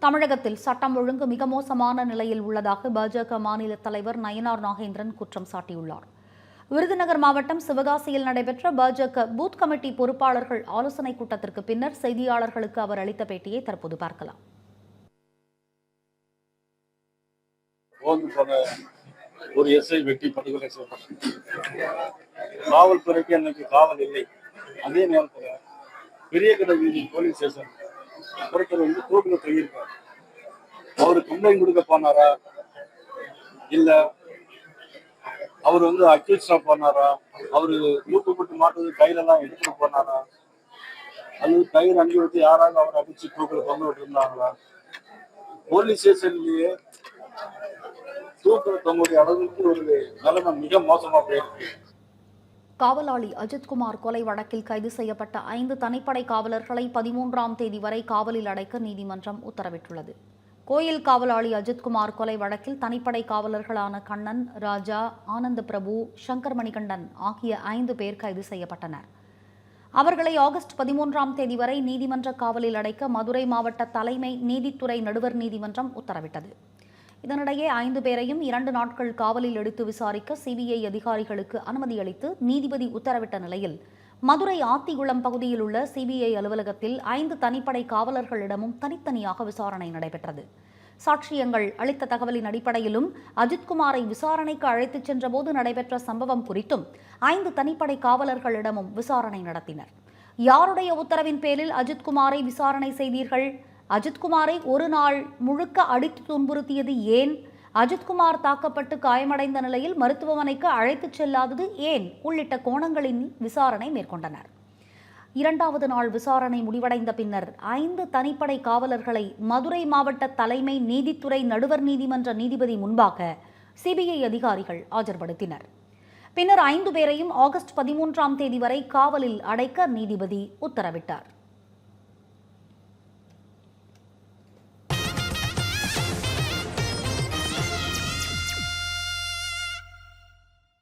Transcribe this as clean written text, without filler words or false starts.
தமிழகத்தில் சட்டம் ஒழுங்கு மிக மோசமான நிலையில் உள்ளதாக பாஜக மாநில தலைவர் நயினார் நாகேந்திரன் குற்றம் சாட்டியுள்ளார். விருதுநகர் மாவட்டம் சிவகாசியில் நடைபெற்ற பாஜக பூத் கமிட்டி பொறுப்பாளர்கள் ஆலோசனைக் கூட்டத்திற்கு பின்னர் செய்தியாளர்களுக்கு அவர் அளித்த பேட்டியை தற்போது பார்க்கலாம். ஒரு எஸ்ஐ வெட்டி படுகொலை செய்யப்பட்டது. காவல்துறைக்கு அன்னைக்கு காவல் இல்லை. அதே நேரத்தில் பெரிய கடை வீதி போலீஸ் ஸ்டேஷன் ஒருத்தர் தூக்கில தொங்கியிருக்கார். அவரு கம்ப்ளைண்ட் கொடுக்க போனாரா, இல்ல அவரு அக்யூஸ்டா போனாரா, அவரு மூட்டு மாட்டுறது கையிலெல்லாம் எடுத்துட்டு போனாரா, அல்லது கயிறு அங்கி வச்சு யாராவது அவரை அடிச்சு தூக்கில தொங்க விட்டு இருந்தாங்களா? போலீஸ் ஸ்டேஷன்லயே தூக்கில தொங்குடைய அளவுக்கு ஒரு நிலைமை மிக மோசமா போயிருக்கு. காவலாளி அஜித்குமார் கொலை வழக்கில் கைது செய்யப்பட்ட 5 தனிப்படை காவலர்களை 13ஆம் தேதி வரை காவலில் அடைக்க நீதிமன்றம் உத்தரவிட்டுள்ளது. கோயில் காவலாளி அஜித்குமார் கொலை வழக்கில் தனிப்படை காவலர்களான கண்ணன், ராஜா, ஆனந்த பிரபு, சங்கர் மணிகண்டன் ஆகிய 5 பேர் கைது செய்யப்பட்டனர். அவர்களை ஆகஸ்ட் 13ஆம் தேதி வரை நீதிமன்ற காவலில் அடைக்க மதுரை மாவட்ட தலைமை நீதித்துறை நடுவர் நீதிமன்றம் உத்தரவிட்டது. இதனிடையே 5 பேரையும் 2 நாட்கள் காவலில் எடுத்து விசாரிக்க சிபிஐ அதிகாரிகளுக்கு அனுமதி அளித்து நீதிபதி உத்தரவிட்ட நிலையில் மதுரை ஆத்திகுளம் பகுதியில் உள்ள சிபிஐ அலுவலகத்தில் 5 தனிப்படை காவலர்களிடமும் தனித்தனியாக விசாரணை நடைபெற்றது. சாட்சியங்கள் அளித்த தகவலின் அடிப்படையிலும் அஜித்குமாரை விசாரணைக்கு அழைத்துச் சென்றபோது நடைபெற்ற சம்பவம் குறித்தும் 5 தனிப்படை காவலர்களிடமும் விசாரணை நடத்தினர். யாருடைய உத்தரவின் பேரில் அஜித்குமாரை விசாரணை செய்தீர்கள்? அஜித்குமாரை ஒரு நாள் முழுக்க அடித்து துன்புறுத்தியது ஏன்? அஜித்குமார் தாக்கப்பட்டு காயமடைந்த நிலையில் மருத்துவமனைக்கு அழைத்துச் செல்லாதது ஏன்? உள்ளிட்ட கோணங்களில் விசாரணை மேற்கொண்டனர். 2வது நாள் விசாரணை முடிவடைந்த பின்னர் 5 தனிப்படை காவலர்களை மதுரை மாவட்ட தலைமை நீதித்துறை நடுவர் நீதிமன்ற நீதிபதி முன்பாக சிபிஐ அதிகாரிகள் ஆஜர்படுத்தினர். பின்னர் 5 பேரையும் ஆகஸ்ட் 13ஆம் தேதி வரை காவலில் அடைக்க நீதிபதி உத்தரவிட்டார்.